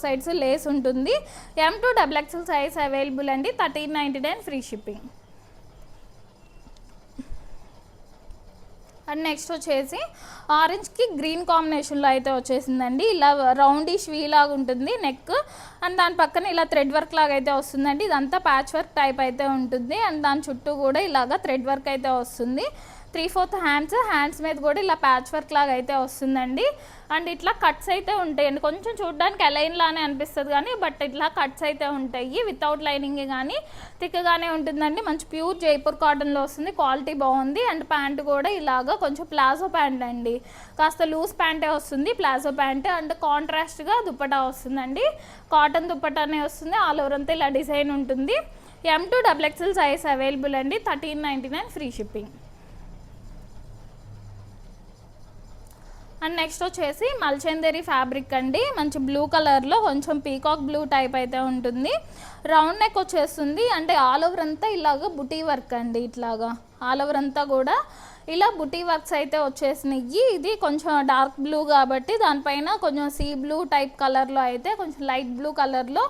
Sides Lay's ఉంటుంది. M2 XXL size available అండి. 1399 free shipping. And next వచ్చేసి ఆరెంజ్కి green కాంబినేషన్లో అయితే వచ్చేసిందండి. ఇలా రౌండిష్ వీ లాగా ఉంటుంది నెక్, అండ్ దాని పక్కన ఇలా థ్రెడ్ వర్క్ లాగా అయితే వస్తుందండి. ఇదంతా ప్యాచ్ వర్క్ టైప్ అయితే ఉంటుంది. అండ్ దాని చుట్టూ కూడా ఇలాగా థ్రెడ్ వర్క్ అయితే వస్తుంది. 3/4 హ్యాండ్స్ మీద కూడా ఇలా ప్యాచ్ వర్క్ లాగా అయితే వస్తుందండి. అండ్ ఇట్లా కట్స్ అయితే ఉంటాయండి. కొంచెం చూడడానికి అలైన్ లానే అనిపిస్తుంది కానీ బట్ ఇట్లా కట్స్ అయితే ఉంటాయి. వితౌట్ లైనింగ్ కానీ థిక్గానే ఉంటుందండి. మంచి ప్యూర్ జైపూర్ కాటన్లో వస్తుంది. క్వాలిటీ బాగుంది. అండ్ ప్యాంట్ కూడా ఇలాగా కొంచెం ప్లాజో ప్యాంట్ అండి, కాస్త లూజ్ ప్యాంటే వస్తుంది, ప్లాజో ప్యాంట్. అండ్ కాంట్రాస్ట్గా దుప్పటా వస్తుందండి. కాటన్ దుప్పటానే వస్తుంది. ఆల్ ఓవర్ అంతా ఇలా డిజైన్ ఉంటుంది. M2 XXL సైజ్ అవైలబుల్ అండి. 1399 ఫ్రీ షిప్పింగ్. అండ్ నెక్స్ట్ వచ్చేసి మల్చందేరి ఫ్యాబ్రిక్ అండి. మంచి బ్లూ కలర్లో కొంచెం పీకాక్ బ్లూ టైప్ అయితే ఉంటుంది. రౌండ్ నెక్ వచ్చేస్తుంది. అంటే ఆల్ ఓవర్ అంతా ఇలాగ బుటీ వర్క్ అండి. ఇట్లాగా ఆల్ ఓవర్ అంతా కూడా ఇలా బుటీ వర్క్స్ అయితే వచ్చేసినాయి. ఇది కొంచెం డార్క్ బ్లూ కాబట్టి దానిపైన కొంచెం సీ బ్లూ టైప్ కలర్లో అయితే కొంచెం లైట్ బ్లూ కలర్లో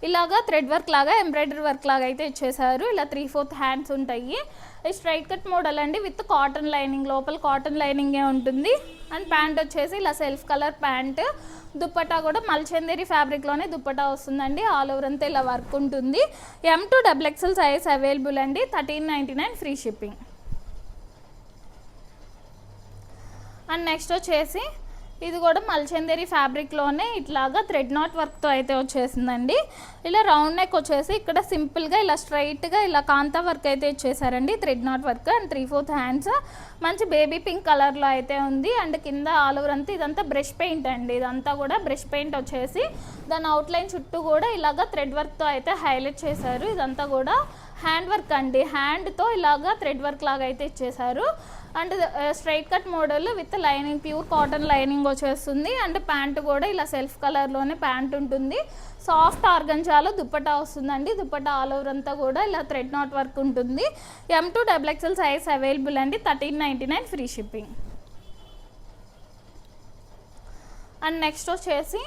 ఇలాగా థ్రెడ్ వర్క్ లాగా ఎంబ్రాయిడరీ వర్క్ లాగా అయితే ఇచ్చేసారు. ఇలా 3/4 హ్యాండ్స్ ఉంటాయి. స్ట్రైట్ కట్ మోడల్ అండి విత్ కాటన్ లైనింగ్, లోపల కాటన్ లైనింగే ఉంటుంది. అండ్ ప్యాంట్ వచ్చేసి ఇలా సెల్ఫ్ కలర్ ప్యాంట్. దుప్పటా కూడా మల్చందేరి ఫ్యాబ్రిక్లోనే దుప్పటా వస్తుందండి. ఆల్ ఓవర్ అంతా ఇలా వర్క్ ఉంటుంది. M2 XXL సైజ్ అవైలబుల్ అండి. 1399 ఫ్రీ షిప్పింగ్. అండ్ నెక్స్ట్ వచ్చేసి ఇది కూడా మల్చందేరి ఫ్యాబ్రిక్లోనే ఇట్లాగా థ్రెడ్ నాట్ వర్క్తో అయితే వచ్చేసిందండి. ఇలా రౌండ్ నెక్ వచ్చేసి ఇక్కడ సింపుల్గా ఇలా స్ట్రైట్గా ఇలా కాంతా వర్క్ అయితే ఇచ్చేసారండి. Thread knot work. And 3/4 hands మంచి బేబీ పింక్ కలర్లో అయితే ఉంది. అండ్ కింద ఆల్ ఓవర్ అంతా ఇదంతా బ్రష్ పెయింట్ అండి. ఇదంతా కూడా బ్రష్ పెయింట్ వచ్చేసి దాని అవుట్లైన్ చుట్టూ కూడా ఇలాగా థ్రెడ్ వర్క్తో అయితే హైలైట్ చేశారు. ఇదంతా కూడా హ్యాండ్ వర్క్ అండి. హ్యాండ్తో ఇలాగా థ్రెడ్ వర్క్ లాగా అయితే ఇచ్చేసారు. And straight cut model with lining, pure cotton lining వచ్చేస్తుంది. అండ్ ప్యాంట్ కూడా ఇలా సెల్ఫ్ కలర్లోనే ప్యాంట్ ఉంటుంది. సాఫ్ట్ ఆర్గంజాలో దుప్పటా వస్తుందండి. దుప్పటా ఆల్ ఓవర్ అంతా కూడా ఇలా థ్రెడ్ నాట్ వర్క్ ఉంటుంది. M2 XXL సైజ్ అవైలబుల్ అండి. 1399 ఫ్రీ షిప్పింగ్. అండ్ నెక్స్ట్ వచ్చేసి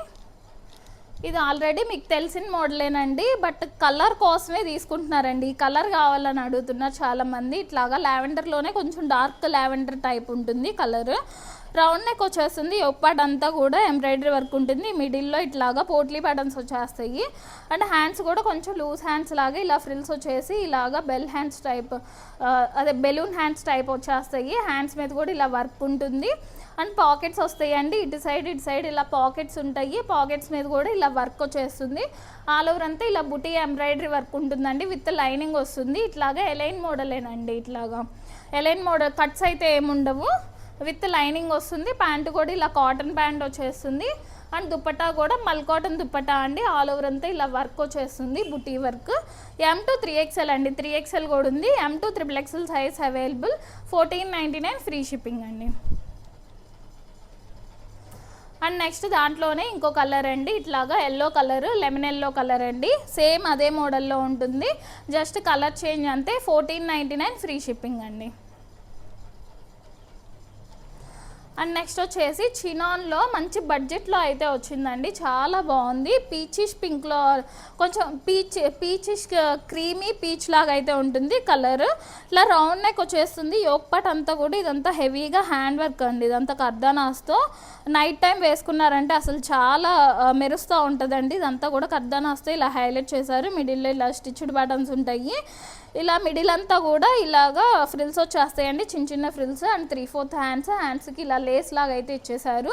ఇది ఆల్రెడీ మీకు తెలిసిన మోడలేనండి, బట్ కలర్ కోసమే తీసుకుంటున్నారండి. ఈ కలర్ కావాలని అడుగుతున్నారు చాలామంది. ఇట్లాగా లావెండర్లోనే కొంచెం డార్క్ లావెండర్ టైప్ ఉంటుంది కలర్. రౌండ్ నెక్ వచ్చేస్తుంది. పార్ట్ అంతా కూడా ఎంబ్రాయిడరీ వర్క్ ఉంటుంది. మిడిల్లో ఇట్లాగా పోట్లీ ప్యాటర్న్స్ వచ్చేస్తాయి. అండ్ హ్యాండ్స్ కూడా కొంచెం లూజ్ హ్యాండ్స్ లాగా ఇలా ఫ్రిల్స్ వచ్చేసి ఇలాగా బెల్ హ్యాండ్స్ టైప్, అదే బెలూన్ హ్యాండ్స్ టైప్ వచ్చేస్తాయి. హ్యాండ్స్ మీద కూడా ఇలా వర్క్ ఉంటుంది. అండ్ పాకెట్స్ వస్తాయండి. ఇటు సైడ్ ఇలా పాకెట్స్ ఉంటాయి. పాకెట్స్ మీద కూడా ఇలా వర్క్ వచ్చేస్తుంది. ఆల్ ఓవర్ అంతా ఇలా బుటీ ఎంబ్రాయిడరీ వర్క్ ఉంటుందండి. విత్ లైనింగ్ వస్తుంది. ఇట్లాగా ఎలైన్ మోడలేనండి. ఇట్లాగా ఎలైన్ మోడల్, కట్స్ అయితే ఏముండవు. విత్ లైనింగ్ వస్తుంది. ప్యాంట్ కూడా ఇలా కాటన్ ప్యాంట్ వచ్చేస్తుంది. అండ్ దుప్పటా కూడా మల్ కాటన్ దుప్పటా అండి. ఆల్ ఓవర్ అంతా ఇలా వర్క్ వచ్చేస్తుంది, బుటీ వర్క్. M2 3XL అండి. 3XL కూడా ఉంది. M2 XXL size available. 1499 free shipping అండి. అండ్ నెక్స్ట్ దాంట్లోనే ఇంకో కలర్ అండి. ఇట్లాగా yellow colour, lemon yellow colour అండి. సేమ్ అదే మోడల్లో ఉంటుంది. జస్ట్ కలర్ చేంజ్ అంతే. 1499 ఫ్రీ షిప్పింగ్ అండి. అండ్ నెక్స్ట్ వచ్చేసి చినాన్లో మంచి బడ్జెట్లో అయితే వచ్చిందండి. చాలా బాగుంది. పీచిష్ పింక్లో కొంచెం పీచిష్ క్రీమీ పీచ్ లాగా అయితే ఉంటుంది కలర్. ఇలా రౌండ్ నెక్ వచ్చేస్తుంది. యోక్ పార్ట్ అంతా కూడా ఇదంతా హెవీగా హ్యాండ్ వర్క్ అండి. ఇదంతా కర్దానాస్తో నైట్ టైం వేసుకున్నారంటే అసలు చాలా మెరుస్తూ ఉంటుందండి. ఇదంతా కూడా కర్దానాస్తో ఇలా హైలైట్ చేశారు. మిడిల్లో ఇలా స్టిచ్డ్ బటన్స్ ఉంటాయి. ఇలా మిడిల్ అంతా కూడా ఇలాగా ఫ్రిల్స్ వచ్చేస్తాయండి, చిన్న చిన్న ఫ్రిల్స్. అండ్ 3/4 హ్యాండ్స్కి ఇలా లేస్ లాగా అయితే ఇచ్చేసారు.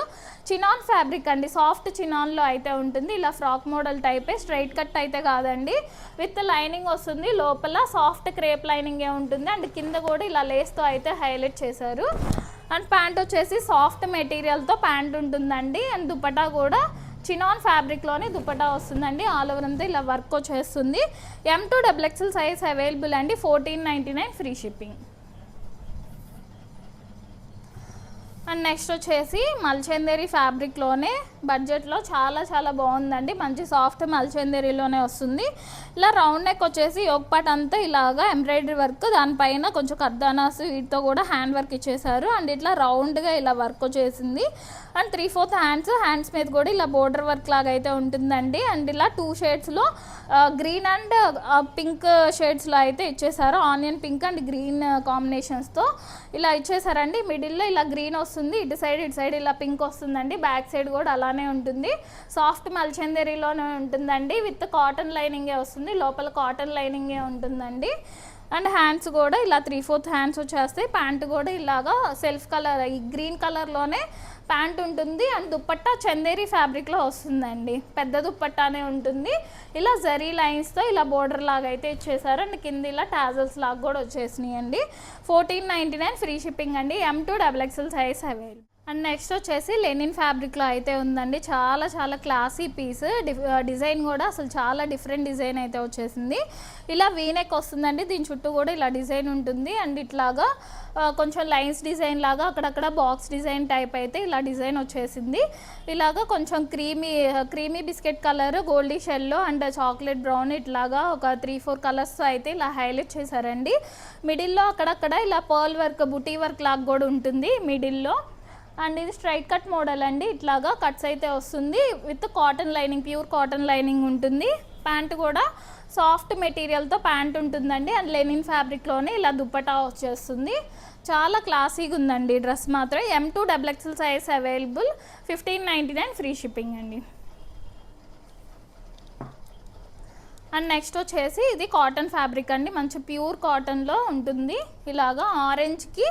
చినాన్ ఫ్యాబ్రిక్ అండి. సాఫ్ట్ చినాన్లో అయితే ఉంటుంది. ఇలా ఫ్రాక్ మోడల్ టైపే, స్ట్రైట్ కట్ అయితే కాదండి. విత్ లైనింగ్ వస్తుంది. లోపల సాఫ్ట్ క్రేప్ లైనింగే ఉంటుంది. అండ్ కింద కూడా ఇలా లేస్తో అయితే హైలైట్ చేశారు. అండ్ ప్యాంట్ వచ్చేసి సాఫ్ట్ మెటీరియల్తో ప్యాంట్ ఉంటుందండి. అండ్ దుపట్టా కూడా చినాన్ ఫ్యాబ్రిక్లోనే దుపట్టా వస్తుందండి. ఆల్ ఓవర్ అంతా ఇలా వర్క్ వచ్చేస్తుంది. M2 XXL సైజ్ అవైలబుల్ అండి. 1499 ఫ్రీ షిప్పింగ్. అండ్ నెక్స్ట్ వచ్చేసి మల్చందేరి ఫ్యాబ్రిక్లోనే బడ్జెట్లో చాలా చాలా బాగుందండి. మంచి సాఫ్ట్ మల్చందేరీలోనే వస్తుంది. ఇలా రౌండ్ నెక్ వచ్చేసి యోక్ పార్ట్ అంతా ఇలాగా ఎంబ్రాయిడరీ వర్క్, దానిపైన కొంచెం కర్దానాస్ వీటితో కూడా హ్యాండ్ వర్క్ ఇచ్చేసారు. అండ్ ఇట్లా రౌండ్గా ఇలా వర్క్ వచ్చేసింది. అండ్ 3/4 హ్యాండ్స్ మీద కూడా ఇలా బోర్డర్ వర్క్ లాగా అయితే ఉంటుందండి. అండ్ ఇలా 2 షేడ్స్లో గ్రీన్ అండ్ పింక్ షేడ్స్లో అయితే ఇచ్చేసారు. ఆనియన్ పింక్ అండ్ గ్రీన్ కాంబినేషన్స్తో ఇలా ఇచ్చేసారండి. మిడిల్లో ఇలా గ్రీన్ వస్తుంది, ఇటు సైడ్ ఇలా పింక్ వస్తుందండి. బ్యాక్ సైడ్ కూడా అలానే ఉంటుంది. సాఫ్ట్ మల్చందేరీలోనే ఉంటుందండి. విత్ కాటన్ లైనింగే వస్తుంది, లోపల కాటన్ లైనింగే ఉంటుందండి. అండ్ హ్యాండ్స్ కూడా ఇలా 3/4 హ్యాండ్స్ వచ్చేస్తాయి. ప్యాంట్ కూడా ఇలాగా సెల్ఫ్ కలర్ ఈ గ్రీన్ కలర్లోనే ప్యాంట్ ఉంటుంది. అండ్ దుప్పట్టా చందేరి ఫ్యాబ్రిక్లో వస్తుందండి. పెద్ద దుప్పట్టానే ఉంటుంది. ఇలా జరీ లైన్స్తో ఇలా బోర్డర్ లాగా అయితే ఇచ్చేసారు. అండ్ కింద ఇలా టాజల్స్ లాగా కూడా వచ్చేసినాయి అండి. 1499 ఫ్రీ షిప్పింగ్ అండి. M2 XXL size available. And next వచ్చేసి లెనిన్ ఫ్యాబ్రిక్లో అయితే ఉందండి. చాలా చాలా క్లాసీ పీస్. డిజైన్ కూడా అసలు చాలా డిఫరెంట్ డిజైన్ అయితే వచ్చేసింది. ఇలా వీనెక్ వస్తుందండి. దీని చుట్టూ కూడా ఇలా డిజైన్ ఉంటుంది. అండ్ ఇట్లాగా కొంచెం లైన్స్ డిజైన్ లాగా అక్కడక్కడ బాక్స్ డిజైన్ టైప్ అయితే ఇలా డిజైన్ వచ్చేసింది. ఇలాగా కొంచెం క్రీమీ బిస్కెట్ కలర్, గోల్డీ షెల్లో అండ్ చాక్లెట్ బ్రౌన్ ఇట్లాగా ఒక 3-4 కలర్స్ అయితే ఇలా హైలైట్ చేశారండి. మిడిల్లో అక్కడక్కడ ఇలా పర్ల్ వర్క్, బుటీ వర్క్ లాగా కూడా ఉంటుంది మిడిల్లో. అండ్ ఇది స్ట్రైట్ కట్ మోడల్ అండి. ఇట్లాగా కట్స్ అయితే వస్తుంది. With cotton lining, pure cotton lining ఉంటుంది. ప్యాంట్ కూడా సాఫ్ట్ మెటీరియల్తో ప్యాంట్ ఉంటుందండి. అండ్ లెనిన్ ఫ్యాబ్రిక్లోనే ఇలా దుప్పటా వచ్చేస్తుంది. చాలా క్లాసీగా ఉందండి డ్రెస్ మాత్రం. M2 XXL size available. 1599 free shipping అండి. అండ్ నెక్స్ట్ వచ్చేసి ఇది కాటన్ ఫ్యాబ్రిక్ అండి. మంచి ప్యూర్ కాటన్లో ఉంటుంది. ఇలాగా ఆరెంజ్కి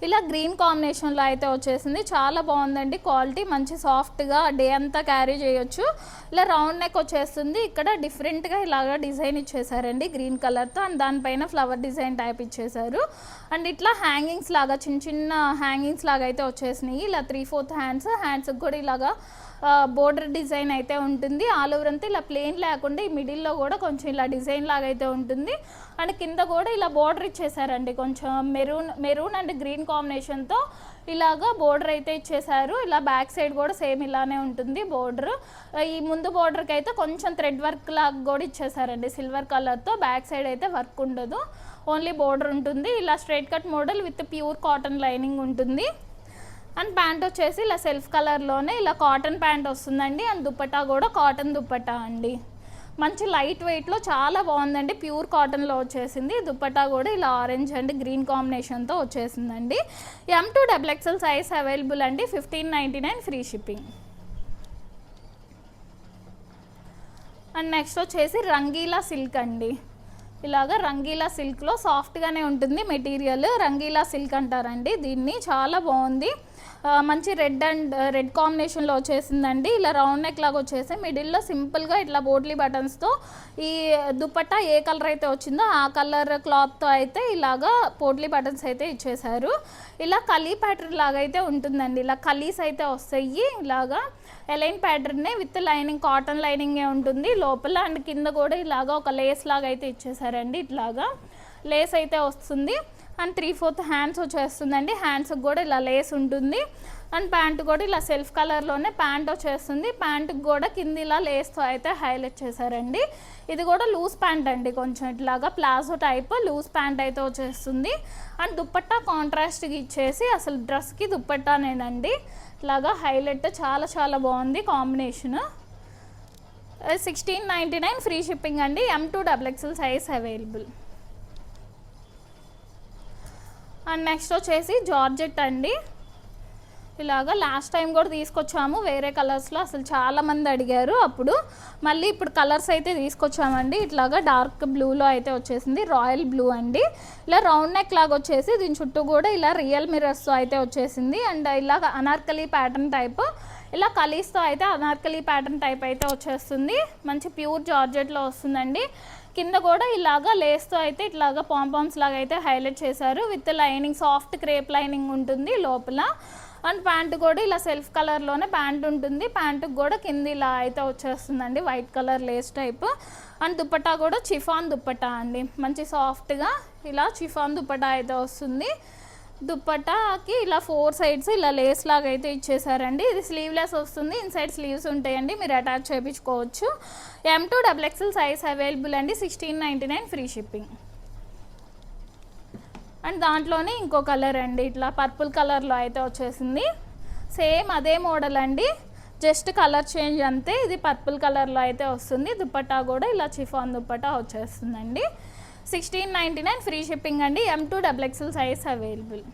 ఇలా గ్రీన్ కాంబినేషన్లో అయితే వచ్చేసింది. చాలా బాగుందండి క్వాలిటీ. మంచి సాఫ్ట్గా డే అంతా క్యారీ చేయొచ్చు. ఇలా రౌండ్ నెక్ వచ్చేస్తుంది. ఇక్కడ డిఫరెంట్గా ఇలాగా డిజైన్ ఇచ్చేసారండి గ్రీన్ కలర్తో. అండ్ దానిపైన ఫ్లవర్ డిజైన్ టైప్ ఇచ్చేసారు. అండ్ ఇట్లా హ్యాంగింగ్స్ లాగా చిన్న హ్యాంగింగ్స్ లాగా అయితే వచ్చేసినాయి. ఇలా 3/4 హ్యాండ్స్కి కూడా ఇలాగా బోర్డర్ డిజైన్ అయితే ఉంటుంది. ఆల్ ఓవర్ అంతా ఇలా ప్లెయిన్ లేకుండా ఈ మిడిల్లో కూడా కొంచెం ఇలా డిజైన్ లాగా అయితే ఉంటుంది. అండ్ కింద కూడా ఇలా బోర్డర్ ఇచ్చేసారండి. కొంచెం మెరూన్ అండ్ గ్రీన్ కాంబినేషన్తో ఇలాగా బోర్డర్ అయితే ఇచ్చేసారు. ఇలా బ్యాక్ సైడ్ కూడా సేమ్ ఇలానే ఉంటుంది బోర్డర్. ఈ ముందు బోర్డర్కి అయితే కొంచెం థ్రెడ్ వర్క్ లాగా కూడా ఇచ్చేసారండి సిల్వర్ కలర్తో. బ్యాక్ సైడ్ అయితే వర్క్ ఉండదు, ఓన్లీ బోర్డర్ ఉంటుంది. ఇలా straight cut model with pure cotton lining ఉంటుంది. అండ్ ప్యాంట్ వచ్చేసి ఇలా సెల్ఫ్ కలర్లోనే ఇలా కాటన్ ప్యాంట్ వస్తుందండి. అండ్ దుప్పట్టా కూడా కాటన్ దుప్పట్టా అండి. మంచి లైట్ వెయిట్లో చాలా బాగుందండి. ప్యూర్ కాటన్లో వచ్చేసింది. దుప్పట్టా కూడా ఇలా ఆరెంజ్ అండ్ గ్రీన్ కాంబినేషన్తో వచ్చేసిందండి. M2 XXL సైజ్ అవైలబుల్ అండి. 1599 ఫ్రీ షిప్పింగ్. అండ్ నెక్స్ట్ వచ్చేసి రంగీలా సిల్క్ అండి. ఇలాగా రంగీలా సిల్క్లో సాఫ్ట్గానే ఉంటుంది మెటీరియల్. రంగీలా సిల్క్ అంటారండి దీన్ని. చాలా బాగుంది. మంచి రెడ్ కాంబినేషన్లో వచ్చేసిందండి. ఇలా రౌండ్ నెక్ లాగా వచ్చేసి మిడిల్లో సింపుల్గా ఇట్లా బోట్లీ బటన్స్తో ఈ దుపట్టా ఏ కలర్ అయితే వచ్చిందో ఆ కలర్ క్లాత్తో అయితే ఇలాగా పోట్లీ బటన్స్ అయితే ఇచ్చేసారు. ఇలా కలీ ప్యాటర్న్ లాగా అయితే ఉంటుందండి. ఇలా కలీస్ అయితే వస్తాయి. ఇలాగా ఎలైన్ ప్యాటర్నే విత్ లైనింగ్, కాటన్ లైనింగే ఉంటుంది లోపల. అండ్ కింద కూడా ఇలాగా ఒక లేస్ లాగా అయితే ఇచ్చేసారండి. ఇట్లాగా లేస్ అయితే వస్తుంది. అండ్ 3/4 హ్యాండ్స్ వచ్చేస్తుందండి. హ్యాండ్స్కి కూడా ఇలా లేస్ ఉంటుంది. అండ్ ప్యాంట్ కూడా ఇలా సెల్ఫ్ కలర్లోనే ప్యాంట్ వచ్చేస్తుంది. ప్యాంట్కి కూడా కింద ఇలా లేస్తో అయితే హైలైట్ చేశారండి. ఇది కూడా లూజ్ ప్యాంట్ అండి. కొంచెం ఇట్లాగా ప్లాజో టైప్ లూజ్ ప్యాంట్ అయితే వచ్చేస్తుంది. అండ్ దుప్పట్టా కాంట్రాస్ట్గా ఇచ్చేసి అసలు డ్రెస్కి దుప్పట్టానేనండి. ఇలాగా హైలైట్ చాలా చాలా బాగుంది కాంబినేషన్. 1699 ఫ్రీ షిప్పింగ్ అండి. M2 XXL size available. And next వచ్చేసి జార్జెట్ అండి. ఇలాగా లాస్ట్ టైం కూడా తీసుకొచ్చాము వేరే కలర్స్లో. అసలు చాలామంది అడిగారు అప్పుడు. మళ్ళీ ఇప్పుడు కలర్స్ అయితే తీసుకొచ్చామండి. ఇట్లాగా డార్క్ బ్లూలో అయితే వచ్చేసింది, రాయల్ బ్లూ అండి. ఇలా రౌండ్ నెక్ లాగా వచ్చేసి దీని చుట్టూ కూడా ఇలా రియల్ మిర్రర్స్తో అయితే వచ్చేసింది. అండ్ ఇలాగ అనార్కలి ప్యాటర్న్ టైప్, ఇలా కలీస్తో అయితే అనార్కలి ప్యాటర్న్ టైప్ అయితే వచ్చేస్తుంది. మంచి ప్యూర్ జార్జెట్లో వస్తుందండి. కింద కూడా ఇలాగా లేస్తో అయితే ఇట్లాగా పాంపామ్స్ లాగా అయితే హైలైట్ చేశారు. With lining, soft crepe lining ఉంటుంది లోపల. అండ్ ప్యాంటు కూడా ఇలా సెల్ఫ్ కలర్లోనే ప్యాంట్ ఉంటుంది. ప్యాంటుకి కూడా కింద ఇలా అయితే వచ్చేస్తుందండి white colour Lay's type. And dupatta కూడా చిఫాన్ దుపట్టా అండి. మంచి సాఫ్ట్గా ఇలా చిఫాన్ దుపట్టా అయితే వస్తుంది. దుప్పటాకి ఇలా 4 సైడ్స్ ఇలా లేస్ లాగా అయితే ఇచ్చేసారండి. ఇది స్లీవ్లెస్ వస్తుంది, ఇన్సైడ్ స్లీవ్స్ ఉంటాయండి, మీరు అటాచ్ చేయించుకోవచ్చు. M2 XXL సైజ్ అవైలబుల్ అండి. 1699 ఫ్రీ షిప్పింగ్. అండ్ దాంట్లోనే ఇంకో కలర్ అండి, ఇట్లా పర్పుల్ కలర్లో అయితే వచ్చేసింది. సేమ్ అదే మోడల్ అండి, జస్ట్ కలర్ చేంజ్ అంతే. ఇది పర్పుల్ కలర్లో అయితే వస్తుంది. దుప్పట్టా కూడా ఇలా చిఫాన్ దుప్పట్టా వచ్చేస్తుందండి. 1699 ఫ్రీ షిప్పింగ్ అండి. M2 XXL size available.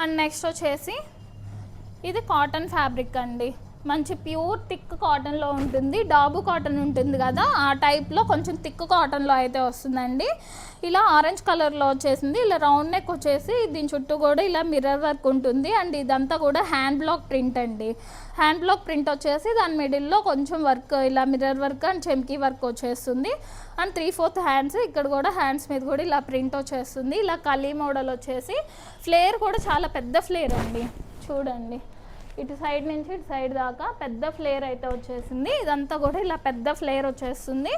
And next వచ్చేసి ఇది కాటన్ ఫ్యాబ్రిక్ అండి, మంచి ప్యూర్ థిక్ కాటన్లో ఉంటుంది. డాబు కాటన్ ఉంటుంది కదా, ఆ టైప్లో కొంచెం థిక్ కాటన్లో అయితే వస్తుందండి. ఇలా ఆరెంజ్ కలర్లో వచ్చేసింది. ఇలా రౌండ్ నెక్ వచ్చేసి దీని చుట్టూ కూడా ఇలా మిర్రర్ వర్క్ ఉంటుంది. అండ్ ఇదంతా కూడా హ్యాండ్ బ్లాక్ ప్రింట్ అండి. హ్యాండ్ బ్లాక్ ప్రింట్ వచ్చేసి దాని మిడిల్లో కొంచెం వర్క్ ఇలా మిర్రర్ వర్క్ అండ్ చెమ్కీ వర్క్ వచ్చేస్తుంది. అండ్ 3/4 హ్యాండ్స్, ఇక్కడ కూడా హ్యాండ్స్ మీద కూడా ఇలా ప్రింట్ వచ్చేస్తుంది. ఇలా కలీ మోడల్ వచ్చేసి ఫ్లేర్ కూడా చాలా పెద్ద ఫ్లేర్ అండి, చూడండి ఇటు సైడ్ నుంచి ఇటు సైడ్ దాకా పెద్ద ఫ్లేర్ అయితే వచ్చేసింది. ఇదంతా కూడా ఇలా పెద్ద ఫ్లేర్ వచ్చేస్తుంది.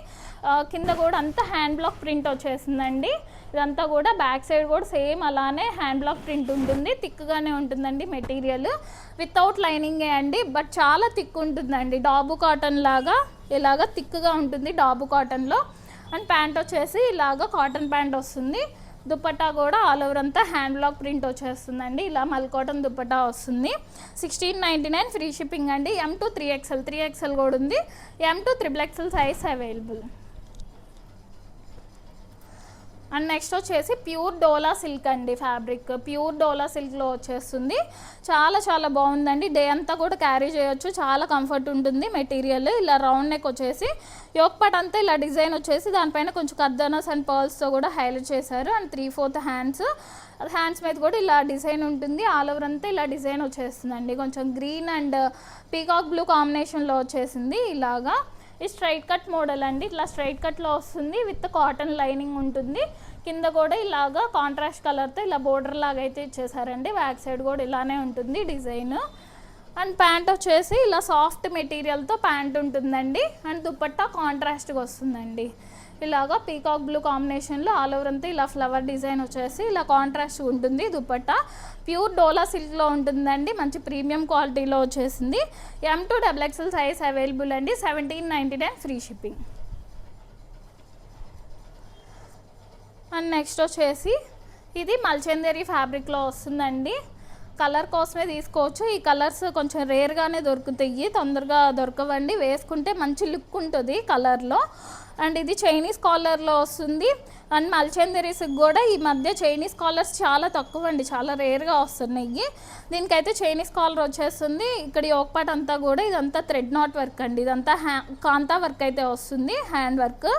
కింద కూడా అంతా హ్యాండ్ బ్లాక్ ప్రింట్ వచ్చేసిందండి. ఇదంతా కూడా బ్యాక్ సైడ్ కూడా సేమ్ అలానే హ్యాండ్ బ్లాక్ ప్రింట్ ఉంటుంది. థిక్గానే ఉంటుందండి మెటీరియల్, వితౌట్ లైనింగే అండి, బట్ చాలా థిక్ ఉంటుందండి. డాబు కాటన్ లాగా ఇలాగ థిక్గా ఉంటుంది డాబు కాటన్లో. అండ్ ప్యాంట్ వచ్చేసి ఇలాగ కాటన్ ప్యాంట్ వస్తుంది. దుప్పట్టా కూడా ఆల్ ఓవర్ అంతా హ్యాండ్ బ్లాక్ ప్రింట్ వచ్చేస్తుందండి. ఇలా మల్ కాటన్ దుప్పట్టా వస్తుంది. 1699 ఫ్రీ షిప్పింగ్ అండి. M2 3XL కూడా ఉంది. M2 XXL size available. And next వచ్చేసి ప్యూర్ డోలా సిల్క్ అండి, ఫ్యాబ్రిక్ ప్యూర్ డోలా సిల్క్లో వచ్చేస్తుంది. చాలా చాలా బాగుందండి, డే అంతా కూడా క్యారీ చేయొచ్చు, చాలా కంఫర్ట్ ఉంటుంది మెటీరియల్. ఇలా రౌండ్ నెక్ వచ్చేసి యోక్ పార్ట్ అంతా ఇలా డిజైన్ వచ్చేసి దానిపైన కొంచెం కర్దానాస్ అండ్ పర్ల్స్తో కూడా హైలైట్ చేశారు. అండ్ 3/4 హ్యాండ్స్ మీద కూడా ఇలా డిజైన్ ఉంటుంది. ఆల్ ఓవర్ అంతా ఇలా డిజైన్ వచ్చేస్తుందండి. కొంచెం గ్రీన్ అండ్ పీకాక్ బ్లూ కాంబినేషన్లో వచ్చేసింది. ఇలాగా ఇది స్ట్రైట్ కట్ మోడల్ అండి, ఇట్లా స్ట్రైట్ కట్లో వస్తుంది విత్ కాటన్ లైనింగ్ ఉంటుంది. కింద కూడా ఇలాగా కాంట్రాస్ట్ కలర్తో ఇలా బోర్డర్ లాగా అయితే ఇచ్చేసారండి. బ్యాక్ సైడ్ కూడా ఇలానే ఉంటుంది డిజైన్. అండ్ ప్యాంట్ వచ్చేసి ఇలా సాఫ్ట్ మెటీరియల్తో ప్యాంట్ ఉంటుందండి. అండ్ దుపట్టా కాంట్రాస్ట్గా వస్తుందండి. ఇలాగా పీకాక్ బ్లూ కాంబినేషన్లో ఆల్ ఓవర్ అంతా ఇలా ఫ్లవర్ డిజైన్ వచ్చేసి ఇలా కాంట్రాస్ట్ ఉంటుంది. దుపట్టా ప్యూర్ డోలా సిల్క్లో ఉంటుందండి, మంచి ప్రీమియం క్వాలిటీలో వచ్చేసింది. M2 XXL సైజ్ అవైలబుల్ అండి. 1799 ఫ్రీ షిప్పింగ్. అండ్ నెక్స్ట్ వచ్చేసి ఇది మల్చందేరి ఫ్యాబ్రిక్లో వస్తుందండి. కలర్ కోసమే తీసుకోవచ్చు. ఈ కలర్స్ కొంచెం రేర్గానే దొరుకుతాయి, తొందరగా దొరకవండి. వేసుకుంటే మంచి లుక్ ఉంటుంది కలర్లో. అండ్ ఇది చైనీస్ కాలర్లో వస్తుంది. అండ్ మల్చందేరీస్కి కూడా ఈ మధ్య చైనీస్ కాలర్స్ చాలా తక్కువ అండి, చాలా రేర్గా వస్తున్నాయి. దీనికైతే చైనీస్ కాలర్ వచ్చేస్తుంది. ఇక్కడ యోక్ పార్ట్ అంతా కూడా ఇదంతా థ్రెడ్ నాట్ వర్క్ అండి, ఇదంతా కాంతా వర్క్ అయితే వస్తుంది, హ్యాండ్ వర్క్,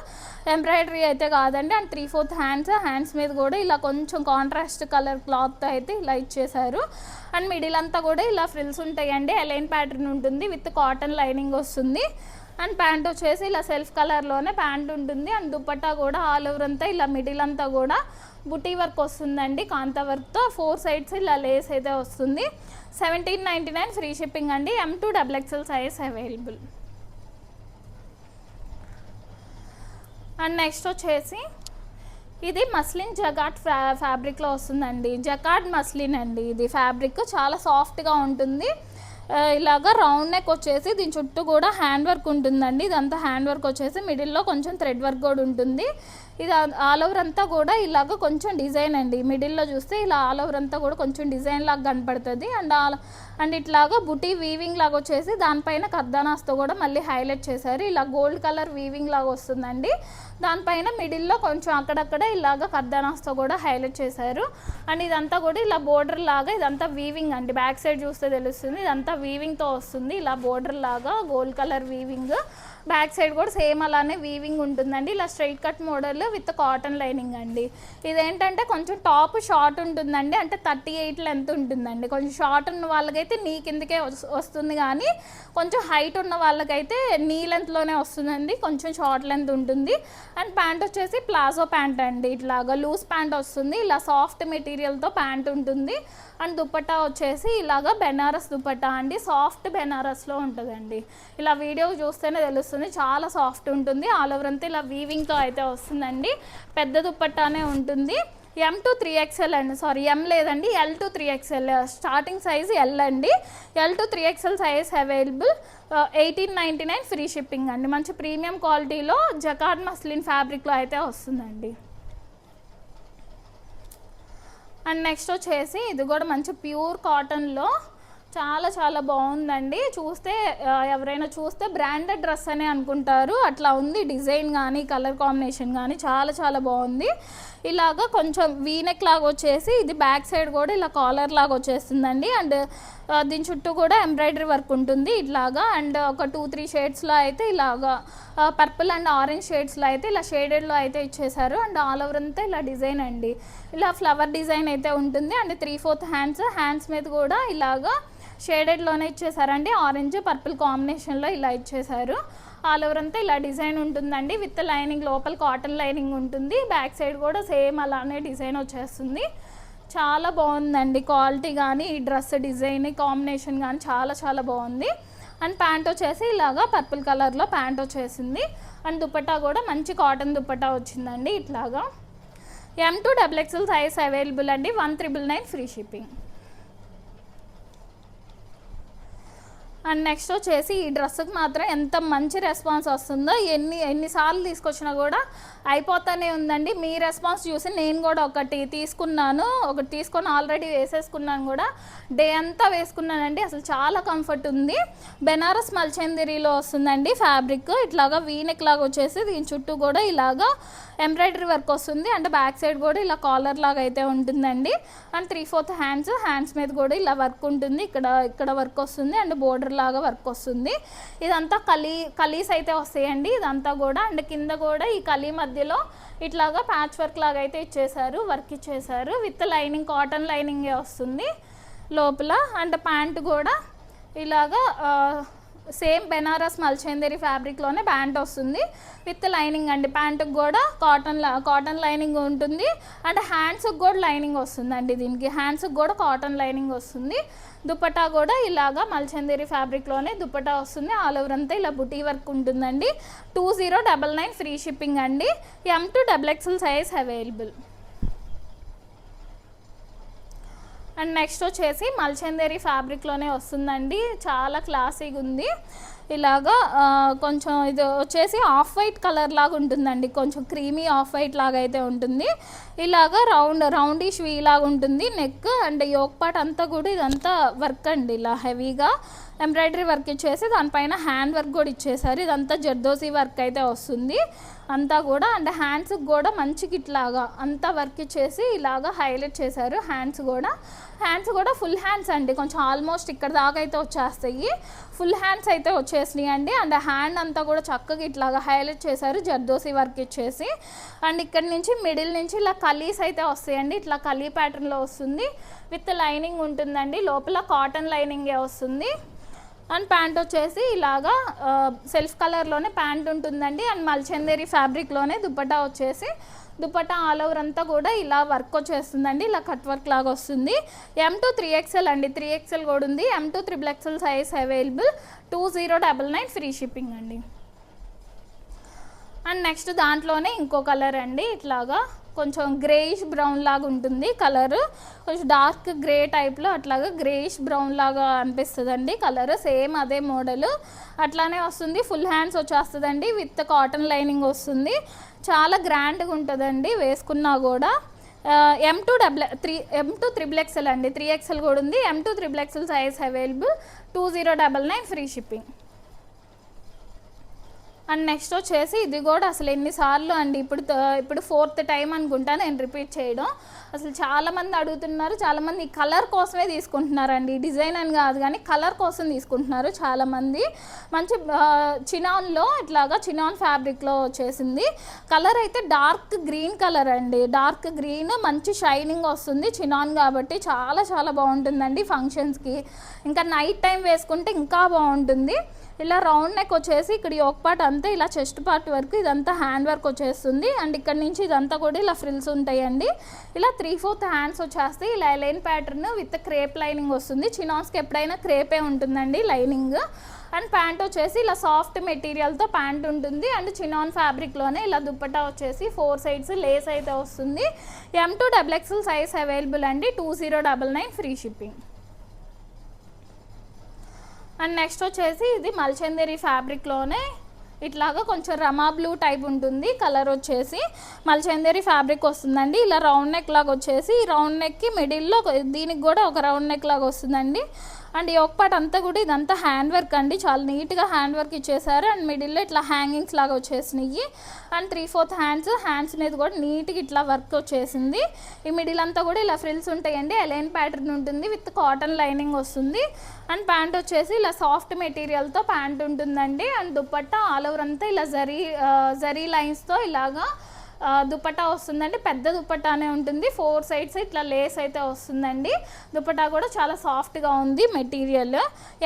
ఎంబ్రాయిడరీ అయితే కాదండి. అండ్ 3/4 హ్యాండ్స్ మీద కూడా ఇలా కొంచెం కాంట్రాస్ట్ కలర్ క్లాత్ అయితే ఇలా ఇచ్చేసారు. అండ్ మిడిల్ అంతా కూడా ఇలా ఫ్రిల్స్ ఉంటాయండి, ఎలైన్ ప్యాటర్న్ ఉంటుంది విత్ కాటన్ లైనింగ్ వస్తుంది. అండ్ ప్యాంట్ వచ్చేసి ఇలా సెల్ఫ్ కలర్లోనే ప్యాంట్ ఉంటుంది. అండ్ దుపట్టా కూడా ఆల్ ఓవర్ అంతా ఇలా మిడిల్ అంతా కూడా బుటీ వర్క్ వస్తుందండి, కాంతా వర్క్తో. 4 సైడ్స్ ఇలా లేస్ అయితే వస్తుంది. 1799 ఫ్రీ షిప్పింగ్ అండి. M2 XXL size available. And next వచ్చేసి ఇది మస్లిన్ జకార్డ్ ఫ్యాబ్రిక్లో వస్తుందండి. జకార్డ్ మస్లిన్ అండి, ఇది ఫ్యాబ్రిక్ చాలా సాఫ్ట్గా ఉంటుంది. ఇలాగా రౌండ్ నెక్ వచ్చేసి దీని చుట్టూ కూడా హ్యాండ్ వర్క్ ఉంటుందండి. ఇదంతా హ్యాండ్ వర్క్ వచ్చేసి మిడిల్లో కొంచెం థ్రెడ్ వర్క్ కూడా ఉంటుంది. ఇది ఆల్ ఓవర్ అంతా కూడా ఇలాగ కొంచెం డిజైన్ అండి, మిడిల్లో చూస్తే ఇలా ఆల్ ఓవర్ అంతా కూడా కొంచెం డిజైన్ లాగా కనపడుతుంది. అండ్ ఇట్లాగా బుటీ వీవింగ్ లాగా వచ్చేసి దానిపైన కర్దానాస్తో కూడా మళ్ళీ హైలైట్ చేశారు. ఇలా గోల్డ్ కలర్ వీవింగ్ లాగా వస్తుందండి. దానిపైన మిడిల్లో కొంచెం అక్కడక్కడ ఇలాగ కర్దానాస్తో కూడా హైలైట్ చేశారు. అండ్ ఇదంతా కూడా ఇలా బోర్డర్ లాగా ఇదంతా వీవింగ్ అండి, బ్యాక్ సైడ్ చూస్తే తెలుస్తుంది. ఇదంతా వీవింగ్తో వస్తుంది, ఇలా బోర్డర్ లాగా gold colour weaving. Back side కూడా సేమ్ అలానే వీవింగ్ ఉంటుందండి. ఇలా straight cut model with cotton lining అండి. ఇదేంటంటే కొంచెం టాప్ షార్ట్ ఉంటుందండి, అంటే 38 లెంత్ ఉంటుందండి. కొంచెం షార్ట్ ఉన్న వాళ్ళకైతే నీ కిందకే వస్తుంది, కానీ కొంచెం హైట్ ఉన్న వాళ్ళకైతే నీ లెంత్లోనే వస్తుందండి, కొంచెం షార్ట్ లెంత్ ఉంటుంది. అండ్ ప్యాంట్ వచ్చేసి ప్లాజో ప్యాంట్ అండి, ఇట్లాగా లూజ్ ప్యాంట్ వస్తుంది. ఇలా సాఫ్ట్ మెటీరియల్తో ప్యాంట్ ఉంటుంది. అండ్ దుపట్టా వచ్చేసి ఇలాగా బెనారస్ దుపట్టా అండి, సాఫ్ట్ బెనారస్లో ఉంటుందండి. ఇలా వీడియో చూస్తేనే తెలుస్తుంది, చాలా సాఫ్ట్ ఉంటుంది. ఆల్ ఓవర్ అంతా ఇలా వీవింగ్తో అయితే వస్తుందండి. పెద్ద దుప్పట్టానే ఉంటుంది. M to 3XL అండి, సారీ M లేదండి, L to 3XL. Starting size L అండి. L to 3XL size available. 1899 free shipping అండి. మంచి ప్రీమియం క్వాలిటీలో జకార్డ్ మస్లిన్ ఫ్యాబ్రిక్లో అయితే వస్తుందండి. అండ్ నెక్స్ట్ వచ్చేసి ఇది కూడా మంచి ప్యూర్ కాటన్లో చాలా చాలా బాగుందండి. చూస్తే ఎవరైనా చూస్తే బ్రాండెడ్ డ్రెస్ అనే అనుకుంటారు, అట్లా ఉంది. డిజైన్ కానీ కలర్ కాంబినేషన్ కానీ చాలా చాలా బాగుంది. ఇలాగా కొంచెం వీనెక్ లాగా వచ్చేసి ఇది బ్యాక్ సైడ్ కూడా ఇలా కాలర్ లాగా వచ్చేస్తుందండి. అండ్ దీని చుట్టూ కూడా ఎంబ్రాయిడరీ వర్క్ ఉంటుంది ఇట్లాగా. అండ్ ఒక 2-3 షేడ్స్లో అయితే ఇలాగా పర్పుల్ అండ్ ఆరెంజ్ షేడ్స్లో అయితే ఇలా షేడెడ్లో అయితే ఇచ్చేసారు. అండ్ ఆల్ ఓవర్ అంతా ఇలా డిజైన్ అండి, ఇలా ఫ్లవర్ డిజైన్ అయితే ఉంటుంది. అండ్ 3/4 హ్యాండ్స్ మీద కూడా ఇలాగా షేడెడ్లోనే ఇచ్చేసారండి. ఆరెంజ్ పర్పుల్ కాంబినేషన్లో ఇలా ఇచ్చేసారు. ఆల్ ఓవర్ అంతా ఇలా డిజైన్ ఉంటుందండి. విత్ లైనింగ్, లోపల కాటన్ లైనింగ్ ఉంటుంది. బ్యాక్ సైడ్ కూడా సేమ్ అలానే డిజైన్ వచ్చేస్తుంది. చాలా బాగుందండి క్వాలిటీ కానీ, ఈ డ్రెస్ డిజైన్ కాంబినేషన్ కానీ చాలా చాలా బాగుంది. అండ్ ప్యాంట్ వచ్చేసి ఇలాగా పర్పుల్ కలర్లో ప్యాంట్ వచ్చేసింది. అండ్ దుపట్టా కూడా మంచి కాటన్ దుపట్టా వచ్చిందండి ఇట్లాగా. M to XXL size available అండి. 1999 ఫ్రీ షిప్పింగ్. అండ్ నెక్స్ట్ వచ్చేసి ఈ డ్రెస్కి మాత్రం ఎంత మంచి రెస్పాన్స్ వస్తుందో, ఎన్నిసార్లు తీసుకొచ్చినా కూడా అయిపోతూనే ఉందండి. మీ రెస్పాన్స్ చూసి నేను కూడా ఒకటి తీసుకొని ఆల్రెడీ వేసేసుకున్నాను కూడా. డే అంతా వేసుకున్నానండి, అసలు చాలా కంఫర్ట్ ఉంది. బెనారస్ మల్చందిరిలో వస్తుందండి ఫ్యాబ్రిక్. ఇట్లాగా వీనెక్ లాగా వచ్చేసి దీని చుట్టూ కూడా ఇలాగా ఎంబ్రాయిడరీ వర్క్ వస్తుంది. అంటే బ్యాక్ సైడ్ కూడా ఇలా కాలర్ లాగా అయితే ఉంటుందండి. అండ్ 3/4 హ్యాండ్స్ మీద కూడా ఇలా వర్క్ ఉంటుంది. ఇక్కడ వర్క్ వస్తుంది. అండ్ బోర్డర్ లాగా వర్క్ వస్తుంది. ఇదంతా కలీస్ అయితే వస్తాయండి ఇదంతా కూడా. అండ్ కింద కూడా ఈ కలీ మధ్యలో ఇట్లాగా ప్యాచ్ వర్క్ లాగా అయితే వర్క్ ఇచ్చేసారు. విత్ లైనింగ్, కాటన్ లైనింగే వస్తుంది లోపల. అండ్ ప్యాంట్ కూడా ఇలాగా సేమ్ బెనారస్ మల్చందేరి ఫ్యాబ్రిక్లోనే ప్యాంట్ వస్తుంది విత్ లైనింగ్ అండి. ప్యాంటుకి కూడా కాటన్ లైనింగ్ ఉంటుంది. అండ్ హ్యాండ్స్కి కూడా లైనింగ్ వస్తుందండి. దీనికి హ్యాండ్స్కి కూడా కాటన్ లైనింగ్ వస్తుంది. దుపట్టా కూడా ఇలాగా మల్చందేరి ఫ్యాబ్రిక్లోనే దుపట్టా వస్తుంది. ఆల్ ఓవర్ అంతా ఇలా బుటీ వర్క్ ఉంటుందండి. 2099 ఫ్రీ షిప్పింగ్ అండి. M to XXL size available. And next వచ్చేసి మల్చందేరి ఫ్యాబ్రిక్లోనే వస్తుందండి. చాలా క్లాసీగా ఉంది. ఇలాగా కొంచెం ఇది వచ్చేసి ఆఫ్ వైట్ కలర్ లాగా ఉంటుందండి. కొంచెం క్రీమీ ఆఫ్ వైట్ లాగా అయితే ఉంటుంది. ఇలాగా రౌండిష్ వీ లాగా ఉంటుంది నెక్. అండ్ యోక్ పార్ట్ అంతా కూడా ఇదంతా వర్క్ అండి. ఇలా హెవీగా ఎంబ్రాయిడరీ వర్క్ ఇచ్చేసి దానిపైన హ్యాండ్ వర్క్ కూడా ఇచ్చేసారు. ఇదంతా జర్దోసి వర్క్ అయితే వస్తుంది అంతా కూడా. అండ్ హ్యాండ్స్కి కూడా మంచిగా ఇట్లాగా అంతా వర్క్ ఇచ్చేసి ఇలాగా హైలైట్ చేశారు. హ్యాండ్స్ కూడా ఫుల్ హ్యాండ్స్ అండి. కొంచెం ఆల్మోస్ట్ ఇక్కడ దాకా అయితే వచ్చేస్తాయి. ఫుల్ హ్యాండ్స్ అయితే వచ్చేసినాయి అండి. అండ్ హ్యాండ్ అంతా కూడా చక్కగా ఇట్లాగా హైలైట్ చేశారు జర్దోసి వర్క్ ఇచ్చేసి. అండ్ ఇక్కడ నుంచి మిడిల్ నుంచి ఇలా కలీస్ అయితే వస్తాయండి. ఇట్లా కలీ ప్యాటర్న్లో వస్తుంది. విత్ లైనింగ్ ఉంటుందండి. లోపల కాటన్ లైనింగే వస్తుంది. అండ్ ప్యాంట్ వచ్చేసి ఇలాగా సెల్ఫ్ కలర్లోనే ప్యాంట్ ఉంటుందండి. అండ్ మల్చందేరి ఫ్యాబ్రిక్లోనే దుపట్టా వచ్చేసి దుపట్టా ఆల్ ఓవర్ అంతా కూడా ఇలా వర్క్ వచ్చేస్తుందండి. ఇలా కట్ వర్క్ లాగా వస్తుంది. M to 3XL అండి. 3XL కూడా ఉంది. M to XXL size available. 2099 free shipping అండి. అండ్ నెక్స్ట్ దాంట్లోనే ఇంకో కలర్ అండి. ఇట్లాగా కొంచెం గ్రేయిష్ బ్రౌన్ లాగా ఉంటుంది కలర్. కొంచెం డార్క్ గ్రే టైప్లో అట్లాగా గ్రేయిష్ బ్రౌన్ లాగా అనిపిస్తుందండి కలర్. సేమ్ అదే మోడల్ అట్లానే వస్తుంది. ఫుల్ హ్యాండ్స్ వచ్చేస్తుందండి. విత్ కాటన్ లైనింగ్ వస్తుంది. చాలా గ్రాండ్గా ఉంటుందండి వేసుకున్నా కూడా. M to XXL అండి. 3XL కూడా ఉంది. M to XXL size available. 2099 free shipping. And next వచ్చేసి ఇది కూడా అసలు ఎన్నిసార్లు అండి, ఇప్పుడు 4th టైం అనుకుంటా నేను రిపీట్ చేయడం. అసలు చాలామంది అడుగుతున్నారు. చాలామంది ఈ కలర్ కోసమే తీసుకుంటున్నారండి. డిజైన్ అని కాదు కానీ కలర్ కోసం తీసుకుంటున్నారు చాలామంది. మంచి చినాన్లో ఇట్లాగా చినాన్ ఫ్యాబ్రిక్లో వచ్చేసింది. కలర్ అయితే డార్క్ గ్రీన్ కలర్ అండి. డార్క్ గ్రీన్ మంచి షైనింగ్ వస్తుంది. చినాన్ కాబట్టి చాలా చాలా బాగుంటుందండి ఫంక్షన్స్కి. ఇంకా నైట్ టైం వేసుకుంటే ఇంకా బాగుంటుంది. ఇలా రౌండ్ నెక్ వచ్చేసి ఇక్కడ యోక్ పార్ట్ అంతా ఇలా చెస్ట్ పార్ట్ వరకు ఇదంతా హ్యాండ్ వర్క్ వచ్చేస్తుంది. అండ్ ఇక్కడ నుంచి ఇదంతా కూడా ఇలా ఫ్రిల్స్ ఉంటాయండి. ఇలా 3/4 హ్యాండ్స్ వచ్చేస్తాయి. ఇలా line pattern with crepe lining వస్తుంది. చినాన్స్కి ఎప్పుడైనా క్రేపే ఉంటుందండి లైనింగ్. అండ్ ప్యాంట్ వచ్చేసి ఇలా సాఫ్ట్ మెటీరియల్తో ప్యాంట్ ఉంటుంది. అండ్ చినాన్ ఫ్యాబ్రిక్లోనే ఇలా దుప్పట్టా వచ్చేసి 4 సైడ్స్ లేస్ అయితే వస్తుంది. M to XXL size available అండి. 2099 ఫ్రీ షిప్పింగ్. అండ్ నెక్స్ట్ వచ్చేసి ఇది మల్చందేరి ఫ్యాబ్రిక్లోనే ఇట్లాగా కొంచెం రమా బ్లూ టైప్ ఉంటుంది. కలర్ వచ్చేసి మల్చందేరి ఫ్యాబ్రిక్ వస్తుందండి. ఇలా రౌండ్ నెక్ లాగా వచ్చేసి ఈ రౌండ్ నెక్కి మిడిల్లో దీనికి కూడా ఒక రౌండ్ నెక్ లాగా వస్తుందండి. అండ్ ఈ ఒక పార్ట్ అంతా కూడా ఇదంతా హ్యాండ్ వర్క్ అండి. చాలా నీట్గా హ్యాండ్ వర్క్ ఇచ్చేసారు. అండ్ మిడిల్లో ఇట్లా హ్యాంగింగ్స్ లాగా వచ్చేసినాయి. అండ్ 3/4 హ్యాండ్స్ మీద కూడా నీట్గా ఇట్లా వర్క్ వచ్చేసింది. ఈ మిడిల్ అంతా కూడా ఇలా ఫ్రిల్స్ ఉంటాయండి. అలైన్ ప్యాటర్న్ ఉంటుంది విత్ కాటన్ లైనింగ్ వస్తుంది. అండ్ ప్యాంట్ వచ్చేసి ఇలా సాఫ్ట్ మెటీరియల్తో ప్యాంట్ ఉంటుందండి. అండ్ దుపట్టా ఆల్ ఓవర్ అంతా ఇలా జరీ లైన్స్తో ఇలాగా దుపట్టా వస్తుందండి. పెద్ద దుపట్టానే ఉంటుంది. 4 సైడ్స్ ఇట్లా లేస్ అయితే వస్తుందండి. దుపట్టా కూడా చాలా సాఫ్ట్గా ఉంది material.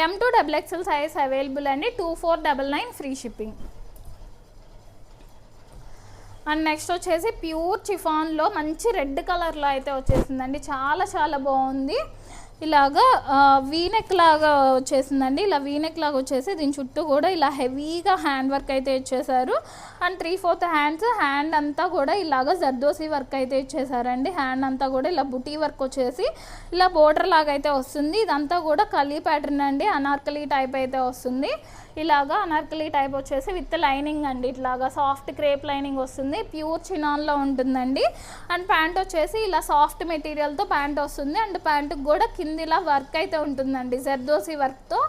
M to XXL size available అండి. 2499 ఫ్రీ షిప్పింగ్. అండ్ నెక్స్ట్ వచ్చేసి ప్యూర్ చిఫాన్లో మంచి రెడ్ కలర్లో అయితే వచ్చేసిందండి. చాలా చాలా బాగుంది. ఇలాగా వీనెక్ లాగా వచ్చేసిందండి. ఇలా వీనెక్ లాగా వచ్చేసి దీని చుట్టూ కూడా ఇలా హెవీగా హ్యాండ్ వర్క్ అయితే ఇచ్చేసారు. అండ్ 3/4 హ్యాండ్ అంతా కూడా ఇలాగా జర్దోసి వర్క్ అయితే ఇచ్చేసారండి. హ్యాండ్ అంతా కూడా ఇలా బుటీ వర్క్ వచ్చేసి ఇలా బోర్డర్ లాగా అయితే వస్తుంది. ఇదంతా కూడా కలీ ప్యాటర్న్ అండి. అనార్కలి టైప్ అయితే వస్తుంది. ఇలాగా అనార్కలి టైప్ వచ్చేసి విత్ లైనింగ్ అండి. ఇట్లాగా సాఫ్ట్ క్రేప్ లైనింగ్ వస్తుంది. ప్యూర్ చినాన్లో ఉంటుందండి. అండ్ ప్యాంట్ వచ్చేసి ఇలా సాఫ్ట్ మెటీరియల్తో ప్యాంట్ వస్తుంది. అండ్ ప్యాంటుకి కూడా కింద ఇలా వర్క్ అయితే ఉంటుందండి. జర్దోసి వర్క్తో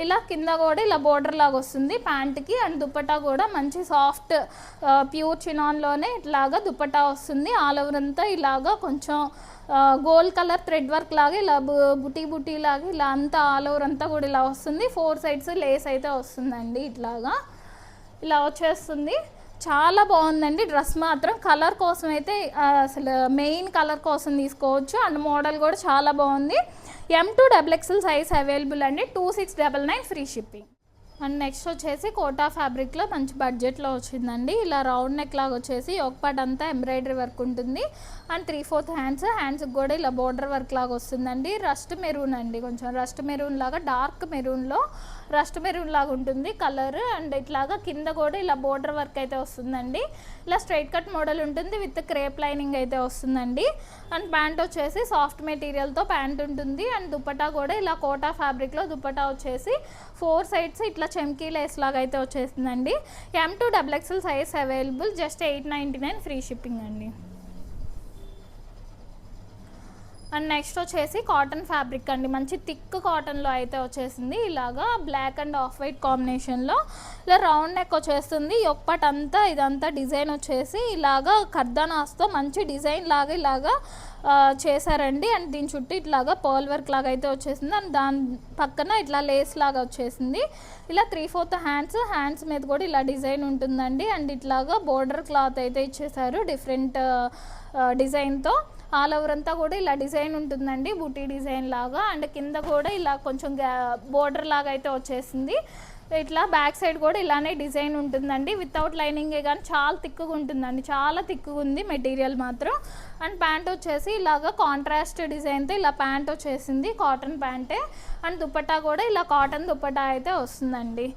ఇలా కింద కూడా ఇలా బోర్డర్ లాగా వస్తుంది ప్యాంట్కి. అండ్ దుపట్టా కూడా మంచి సాఫ్ట్ ప్యూర్ చినాన్లోనే ఇట్లాగా దుపట్టా వస్తుంది. ఆల్ ఓవర్ అంతా ఇలాగా కొంచెం గోల్డ్ కలర్ థ్రెడ్ వర్క్ లాగా ఇలా బుటీ లాగా ఇలా అంతా ఆల్ ఓవర్ అంతా కూడా ఇలా వస్తుంది. 4 సైడ్స్ లేస్ అయితే వస్తుందండి. ఇట్లాగా ఇలా వచ్చేస్తుంది. చాలా బాగుందండి. డ్రెస్ మాత్రం కలర్ కోసం అయితే అసలు మెయిన్ కలర్ కోసం తీసుకోవచ్చు. అండ్ మోడల్ కూడా చాలా బాగుంది. M to XXL size available అండి. 2699 ఫ్రీ షిప్పింగ్. అండ్ నెక్స్ట్ వచ్చేసి కోటా ఫ్యాబ్రిక్లో మంచి బడ్జెట్లో వచ్చిందండి. ఇలా రౌండ్ నెక్ లాగా వచ్చేసి ఒక పార్ట్ అంతా ఎంబ్రాయిడరీ వర్క్ ఉంటుంది. అండ్ 3/4 హ్యాండ్స్కి కూడా ఇలా బోర్డర్ వర్క్ లాగా వస్తుందండి. రస్ట్ మెరూన్ అండి. కొంచెం రస్ట్ మెరూన్ లాగా డార్క్ మెరూన్లో రస్ట్ మెరూన్ లాగా ఉంటుంది కలర్. అండ్ ఇట్లాగా కింద కూడా ఇలా బోర్డర్ వర్క్ అయితే వస్తుందండి. ఇలా స్ట్రైట్ కట్ మోడల్ ఉంటుంది విత్ క్రేప్ లైనింగ్ అయితే వస్తుందండి. అండ్ ప్యాంట్ వచ్చేసి సాఫ్ట్ మెటీరియల్తో ప్యాంట్ ఉంటుంది. అండ్ దుపట్టా కూడా ఇలా కోటా ఫ్యాబ్రిక్లో దుపట్టా వచ్చేసి 4 సైడ్స్ ఇట్లా చెమ్కీ లేస్ లాగా అయితే వచ్చేసిందండి. M to XXL size available. Just 899 free shipping అండి. అండ్ నెక్స్ట్ వచ్చేసి కాటన్ ఫ్యాబ్రిక్ అండి. మంచి థిక్ కాటన్లో అయితే వచ్చేసింది. ఇలాగా బ్లాక్ అండ్ ఆఫ్ వైట్ కాంబినేషన్లో ఇలా రౌండ్ నెక్ వచ్చేస్తుంది. ఒక్కటి అంతా ఇదంతా డిజైన్ వచ్చేసి ఇలాగా కర్దానాస్తో మంచి డిజైన్ లాగా ఇలాగా చేశారండి. అండ్ దీని చుట్టూ ఇట్లాగా పర్ల్ వర్క్ లాగా అయితే వచ్చేసింది. అండ్ దాని పక్కన ఇట్లా లేస్ లాగా వచ్చేసింది. ఇలా 3/4 హ్యాండ్స్ మీద కూడా ఇలా డిజైన్ ఉంటుందండి. అండ్ ఇట్లాగా బోర్డర్ క్లాత్ అయితే ఇచ్చేసారు డిఫరెంట్ డిజైన్తో. ఆల్ ఓవర్ అంతా కూడా ఇలా డిజైన్ ఉంటుందండి. బుటీ డిజైన్ లాగా. అండ్ కింద కూడా ఇలా కొంచెం బోర్డర్ లాగా అయితే వచ్చేసింది. ఇట్లా బ్యాక్ సైడ్ కూడా ఇలానే డిజైన్ ఉంటుందండి. వితౌట్ లైనింగే కానీ చాలా థిక్గా ఉంటుందండి. చాలా థిక్గా ఉంది మెటీరియల్ మాత్రం. అండ్ ప్యాంట్ వచ్చేసి ఇలాగ కాంట్రాస్ట్ డిజైన్తో ఇలా ప్యాంట్ వచ్చేసింది. కాటన్ ప్యాంటే. అండ్ దుపట్టా కూడా ఇలా కాటన్ దుపట్టా అయితే వస్తుందండి.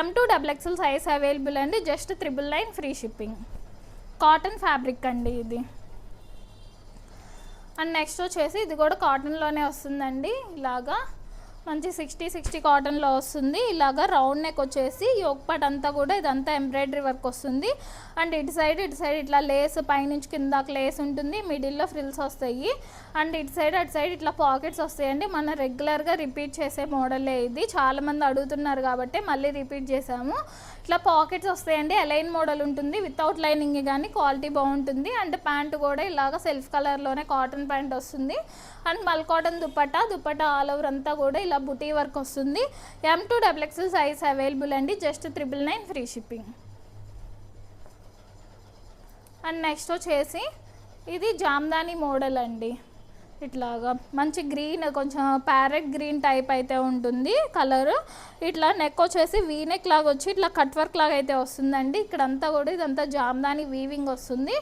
M to XXL size available అండి. Just 999 free shipping. Cotton fabric అండి ఇది. అండ్ నెక్స్ట్ వచ్చేసి ఇది కూడా కాటన్లోనే వస్తుందండి. ఇలాగా మంచి 60 కాటన్లో వస్తుంది. ఇలాగా రౌండ్ నెక్ వచ్చేసి యోక్ పార్ట్ అంతా కూడా ఇదంతా ఎంబ్రాయిడరీ వర్క్ వస్తుంది. అండ్ ఇటు సైడ్ ఇట్లా లేస్ పైనుంచి కిందకి లేస్ ఉంటుంది. మిడిల్లో ఫ్రిల్స్ వస్తాయి. అండ్ ఇటు సైడ్ అటు సైడ్ ఇట్లా పాకెట్స్ వస్తాయండి. మనం రెగ్యులర్గా రిపీట్ చేసే మోడలే ఇది. చాలామంది అడుగుతున్నారు కాబట్టి మళ్ళీ రిపీట్ చేసాము. ఇట్లా పాకెట్స్ వస్తాయండి. అలైన్ మోడల్ ఉంటుంది. వితౌట్ లైనింగ్ కానీ క్వాలిటీ బాగుంటుంది. అండ్ ప్యాంట్ కూడా ఇలాగ సెల్ఫ్ కలర్లోనే కాటన్ ప్యాంట్ వస్తుంది. And mul cotton dupatta all over అంతా కూడా ఇలా బుటీ వర్క్ వస్తుంది. M to XXL size available అండి. Just 999 free shipping. And next వచ్చేసి ఇది జామ్దాని మోడల్ అండి. ఇట్లాగా మంచి గ్రీన్, కొంచెం ప్యారెట్ గ్రీన్ టైప్ అయితే ఉంటుంది కలరు. ఇట్లా నెక్ వచ్చేసి వీ నెక్ లాగా వచ్చి ఇట్లా కట్ వర్క్ లాగా అయితే వస్తుందండి. ఇక్కడంతా కూడా ఇదంతా జామ్దాని వీవింగ్ వస్తుంది.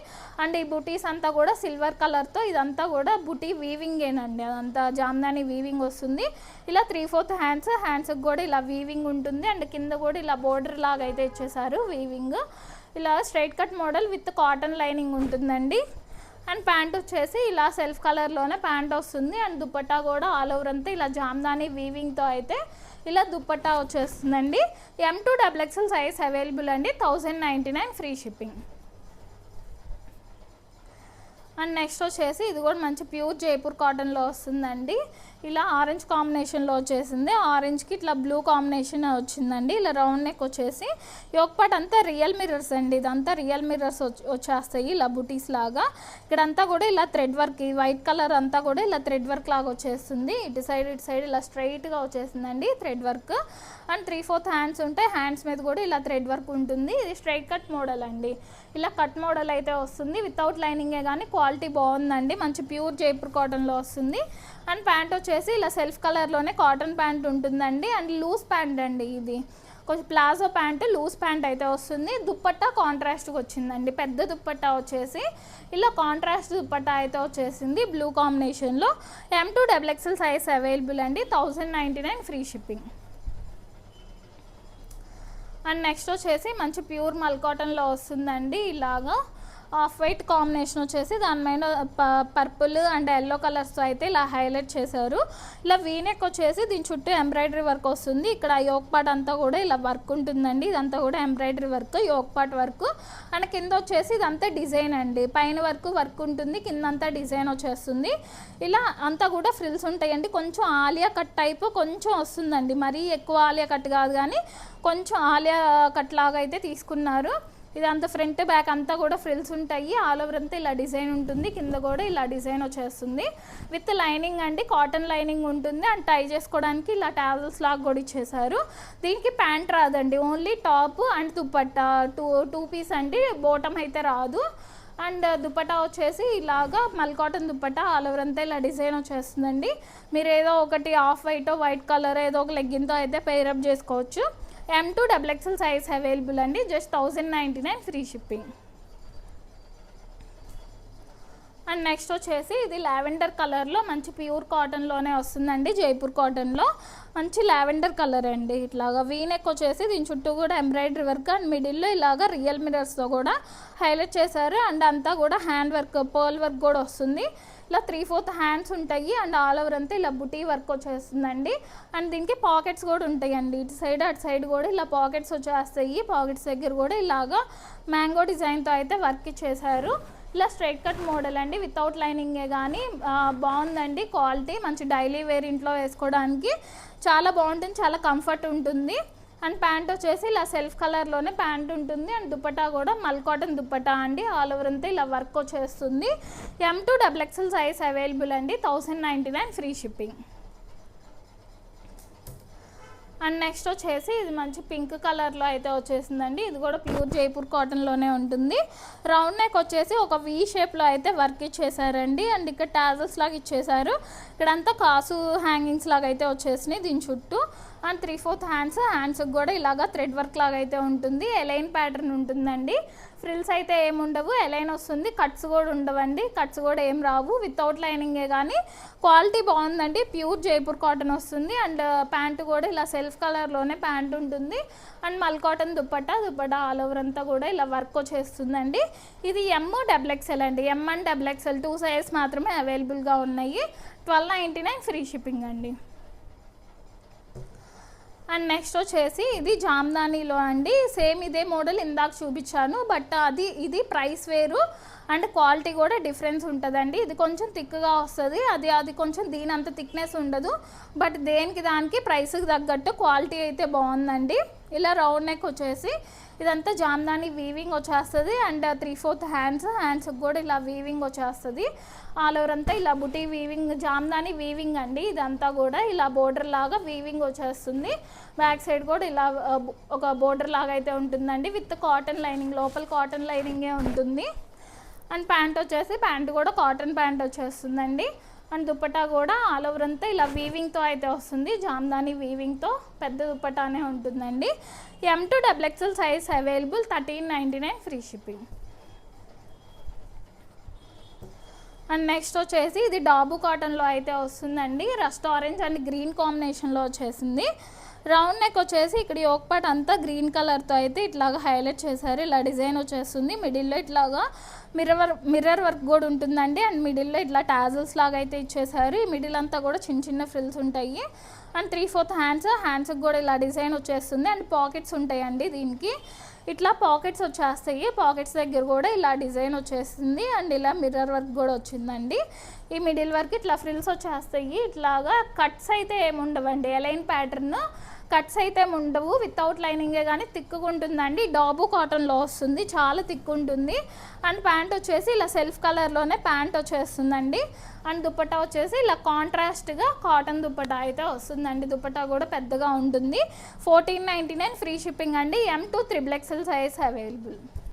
అండ్ ఈ బుటీస్ అంతా కూడా సిల్వర్ కలర్తో, ఇదంతా కూడా బుటీ వీవింగేనండి, అదంతా జామ్దాని వీవింగ్ వస్తుంది. ఇలా 3/4 హ్యాండ్స్కి కూడా ఇలా వీవింగ్ ఉంటుంది. అండ్ కింద కూడా ఇలా బోర్డర్ లాగా అయితే ఇచ్చేసారు వీవింగ్. ఇలా straight cut model with cotton lining ఉంటుందండి. అండ్ ప్యాంట్ వచ్చేసి ఇలా సెల్ఫ్ కలర్లోనే ప్యాంట్ వస్తుంది. అండ్ దుపట్టా కూడా ఆల్ ఓవర్ అంతా ఇలా జామ్దాని వీవింగ్తో అయితే ఇలా దుపట్టా వచ్చేస్తుందండి. M2XXL సైజ్ అవైలబుల్ అండి. 1099 ఫ్రీ షిప్పింగ్. అండ్ నెక్స్ట్ వచ్చేసి ఇది కూడా మంచి ప్యూర్ జైపూర్ కాటన్లో వస్తుందండి. ఇలా ఆరెంజ్ కాంబినేషన్లో వచ్చేసింది. ఆరెంజ్కి ఇట్లా బ్లూ కాంబినేషన్ వచ్చిందండి. ఇలా రౌండ్ నెక్ వచ్చేసి యోక్ పార్ట్ అంతా రియల్ మిర్రర్స్ అండి. ఇదంతా రియల్ మిర్రర్స్ వచ్చేస్తాయి ఇలా బుటీస్ లాగా. ఇక్కడంతా కూడా ఇలా థ్రెడ్ వర్క్, ఈ వైట్ కలర్ అంతా కూడా ఇలా థ్రెడ్ వర్క్ లాగా వచ్చేస్తుంది. ఇటు సైడ్ ఇలా స్ట్రైట్గా వచ్చేసిందండి థ్రెడ్ వర్క్. అండ్ 3/4 హ్యాండ్స్ ఉంటాయి. హ్యాండ్స్ మీద కూడా ఇలా థ్రెడ్ వర్క్ ఉంటుంది. ఇది స్ట్రైట్ కట్ మోడల్ అండి. ఇలా కట్ మోడల్ అయితే వస్తుంది. వితౌట్ లైనింగే కానీ క్వాలిటీ బాగుందండి. మంచి ప్యూర్ జైపూర్ కాటన్లో వస్తుంది. అండ్ ప్యాంట్ వచ్చేసి ఇలా సెల్ఫ్ కలర్లోనే కాటన్ ప్యాంట్ ఉంటుందండి. అండ్ లూజ్ ప్యాంట్ అండి, ఇది కొంచెం ప్లాజో ప్యాంట్, లూజ్ ప్యాంట్ అయితే వస్తుంది. దుప్పట్టా కాంట్రాస్ట్గా వచ్చిందండి. పెద్ద దుప్పట్టా వచ్చేసి ఇలా కాంట్రాస్ట్ దుప్పట్టా అయితే వచ్చేసింది బ్లూ కాంబినేషన్లో. M2XXL సైజ్ అవైలబుల్ అండి. 1099 ఫ్రీ షిప్పింగ్. అండ్ నెక్స్ట్ వచ్చేసి మంచి ప్యూర్ మల్ కాటన్లో వస్తుందండి. ఇలాగా ఆఫ్ వైట్ కాంబినేషన్ వచ్చేసి దాని మీద పర్పుల్ అండ్ ఎల్లో కలర్స్తో అయితే ఇలా హైలైట్ చేశారు. ఇలా వీనెక్ వచ్చేసి దీని చుట్టూ ఎంబ్రాయిడరీ వర్క్ వస్తుంది. ఇక్కడ యోక్ పార్ట్ అంతా కూడా ఇలా వర్క్ ఉంటుందండి. ఇదంతా కూడా embroidery work, yoke part work. And కింద వచ్చేసి ఇదంతా డిజైన్ అండి. పైన వర్క్ ఉంటుంది, కింద అంతా డిజైన్ వచ్చేస్తుంది. ఇలా అంతా కూడా ఫ్రిల్స్ ఉంటాయండి. కొంచెం ఆలియా కట్ టైప్ కొంచెం వస్తుందండి. మరీ ఎక్కువ ఆలియా కట్ కాదు కానీ కొంచెం ఆలియా కట్ లాగా అయితే తీసుకున్నారు. ఇదంతా ఫ్రంట్ బ్యాక్ అంతా కూడా ఫ్రిల్స్ ఉంటాయి. ఆల్ ఓవర్ అంతా ఇలా డిజైన్ ఉంటుంది. కింద కూడా ఇలా డిజైన్ వచ్చేస్తుంది. విత్ లైనింగ్ అండి, కాటన్ లైనింగ్ ఉంటుంది. అండ్ టై చేసుకోవడానికి ఇలా టాజల్స్ లాగా కూడా ఇచ్చేసారు. దీనికి ప్యాంట్ రాదండి, only top and dupatta two piece అండి. బోటం అయితే రాదు. అండ్ దుపట్టా వచ్చేసి ఇలాగా మల్ కాటన్ దుపట్టా ఆల్ ఓవర్ అంతా ఇలా డిజైన్ వచ్చేస్తుందండి. మీరు ఏదో ఒకటి ఆఫ్ వైట్ కలర్ ఏదో ఒక లెగ్గిన్తో అయితే పేరప్ చేసుకోవచ్చు. M2XXL సైజ్ అవైలబుల్ అండి. Just 1099 free shipping. And next వచ్చేసి ఇది లావెండర్ కలర్లో మంచి ప్యూర్ కాటన్లోనే వస్తుందండి. జైపూర్ కాటన్లో మంచి లావెండర్ కలర్ అండి. ఇట్లాగా వీనెక్ వచ్చేసి దీని చుట్టూ కూడా ఎంబ్రాయిడరీ వర్క్ అండ్ మిడిల్లో ఇలాగా రియల్ మిరర్స్తో కూడా హైలైట్ చేశారు. అండ్ అంతా కూడా హ్యాండ్ వర్క్, పర్ల్ వర్క్ కూడా వస్తుంది. ఇలా 3/4 హ్యాండ్స్ ఉంటాయి. అండ్ ఆల్ ఓవర్ అంతా ఇలా బుటీ వర్క్ వచ్చేస్తుందండి. అండ్ దీనికి పాకెట్స్ కూడా ఉంటాయండి. ఇటు సైడ్ అటు సైడ్ కూడా ఇలా పాకెట్స్ వచ్చేస్తాయి. పాకెట్స్ దగ్గర కూడా ఇలాగా మ్యాంగో డిజైన్తో అయితే వర్క్ ఇచ్చేసారు. ఇలా స్ట్రైట్ కట్ మోడల్ అండి. వితౌట్ లైనింగే కానీ బాగుందండి. క్వాలిటీ మంచి డైలీ వేర్ ఇంట్లో వేసుకోవడానికి చాలా బాగుంటుంది, చాలా కంఫర్ట్ ఉంటుంది. అండ్ ప్యాంట్ వచ్చేసి ఇలా సెల్ఫ్ కలర్లోనే ప్యాంట్ ఉంటుంది. అండ్ దుపట్టా కూడా మల్ కాటన్ దుపట్టా అండి. ఆల్ ఓవర్ అంతా ఇలా వర్క్ వచ్చేస్తుంది. M2XXL సైజ్ అవైలబుల్ అండి. 1099 ఫ్రీ షిప్పింగ్. అండ్ నెక్స్ట్ వచ్చేసి ఇది మంచి పింక్ కలర్లో అయితే వచ్చేసిందండి. ఇది కూడా ప్యూర్ జైపూర్ కాటన్లోనే ఉంటుంది. రౌండ్ నెక్ వచ్చేసి ఒక వీ షేప్లో అయితే వర్క్ ఇచ్చేసారండి. అండ్ ఇక్కడ టాజల్స్ లాగా ఇచ్చేసారు. ఇక్కడంతా కాసు హ్యాంగింగ్స్ లాగా అయితే వచ్చేసినాయి దీని చుట్టూ. అండ్ 3/4 హ్యాండ్స్కి కూడా ఇలాగా థ్రెడ్ వర్క్ లాగా అయితే ఉంటుంది. ఎలైన్ ప్యాటర్న్ ఉంటుందండి. ఫ్రిల్స్ అయితే ఏముండవు, ఎలైన్ వస్తుంది. కట్స్ కూడా ఉండవండి, కట్స్ కూడా ఏం రావు. వితౌట్ లైనింగే కానీ క్వాలిటీ బాగుందండి. ప్యూర్ జైపూర్ కాటన్ వస్తుంది. అండ్ ప్యాంటు కూడా ఇలా సెల్ఫ్ కలర్లోనే ప్యాంట్ ఉంటుంది. And mul cotton dupatta all over అంతా కూడా ఇలా వర్క్ వచ్చేస్తుందండి. ఇది M XXL అండి. M అండ్ XXL 2 సైజెస్ మాత్రమే అవైలబుల్గా ఉన్నాయి. 1299 ఫ్రీ షిప్పింగ్ అండి. అండ్ నెక్స్ట్ వచ్చేసి ఇది జామ్దానీలో అండి. సేమ్ ఇదే మోడల్ ఇందాక చూపించాను, బట్ ఇది ప్రైస్ వేరు అండ్ క్వాలిటీ కూడా డిఫరెన్స్ ఉంటుందండి. ఇది కొంచెం థిక్గా వస్తుంది, అది కొంచెం దీని అంత థిక్నెస్ ఉండదు. బట్ దానికి ప్రైస్కి తగ్గట్టు క్వాలిటీ అయితే బాగుందండి. ఇలా రౌండ్ నెక్ వచ్చేసి ఇదంతా జామ్దాని వీవింగ్ వచ్చేస్తుంది. అండ్ 3/4 హ్యాండ్స్కి కూడా ఇలా వీవింగ్ వచ్చేస్తుంది. ఆల్ ఓవర్ అంతా ఇలా బుటీ వీవింగ్, జామ్దాని వీవింగ్ అండి. ఇదంతా కూడా ఇలా బోర్డర్ లాగా వీవింగ్ వచ్చేస్తుంది. బ్యాక్ సైడ్ కూడా ఇలా ఒక బోర్డర్ లాగా అయితే ఉంటుందండి. విత్ కాటన్ లైనింగ్, లోపల కాటన్ లైనింగే ఉంటుంది. అండ్ ప్యాంట్ వచ్చేసి ప్యాంట్ కూడా కాటన్ ప్యాంట్ వచ్చేస్తుందండి. అండ్ దుపట్టా కూడా ఆల్ ఓవర్ అంతా ఇలా వీవింగ్తో అయితే వస్తుంది, జామ్దాని వీవింగ్తో పెద్ద దుపట్టానే ఉంటుందండి. M2XXL size available, 1399 free shipping. And next వచ్చేసి ఇది డాబు కాటన్లో అయితే వస్తుందండి, రస్ట్ ఆరెంజ్ అండ్ గ్రీన్ కాంబినేషన్లో వచ్చేసింది. రౌండ్ నెక్ వచ్చేసి ఇక్కడ యోక్ పార్ట్ అంతా గ్రీన్ కలర్తో అయితే ఇట్లాగా హైలైట్ చేశారు, ఇలా డిజైన్ వచ్చేస్తుంది. మిడిల్లో ఇట్లాగా మిర్రర్ వర్క్ కూడా ఉంటుందండి. అండ్ మిడిల్లో ఇట్లా టాజల్స్ లాగా అయితే ఇచ్చేసారు. ఈ మిడిల్ అంతా కూడా చిన్న చిన్న ఫ్రిల్స్ ఉంటాయి. అండ్ 3/4 హ్యాండ్స్కి కూడా ఇలా డిజైన్ వచ్చేస్తుంది. అండ్ పాకెట్స్ ఉంటాయండి దీనికి, ఇట్లా పాకెట్స్ వచ్చేస్తాయి. పాకెట్స్ దగ్గర కూడా ఇలా డిజైన్ వచ్చేస్తుంది. అండ్ ఇలా మిర్రర్ వర్క్ కూడా వచ్చిందండి. ఈ మిడిల్ వరకు ఇట్లా ఫ్రిల్స్ వచ్చేస్తాయి. ఇట్లాగా కట్స్ అయితే ఏముండవండి, ఎలైన్ ప్యాటర్న్ కట్స్ అయితే ఉండవు, వితౌట్ లైనింగే కానీ థిక్గా ఉంటుందండి. డాబు కాటన్లో వస్తుంది, చాలా థిక్ ఉంటుంది. అండ్ ప్యాంట్ వచ్చేసి ఇలా సెల్ఫ్ కలర్లోనే ప్యాంట్ వచ్చేస్తుందండి. అండ్ దుపట్టా వచ్చేసి ఇలా కాంట్రాస్ట్గా కాటన్ దుపట్టా అయితే వస్తుందండి. దుపట్టా కూడా పెద్దగా ఉంటుంది. 1499 ఫ్రీ షిప్పింగ్ అండి. M2XXL size available.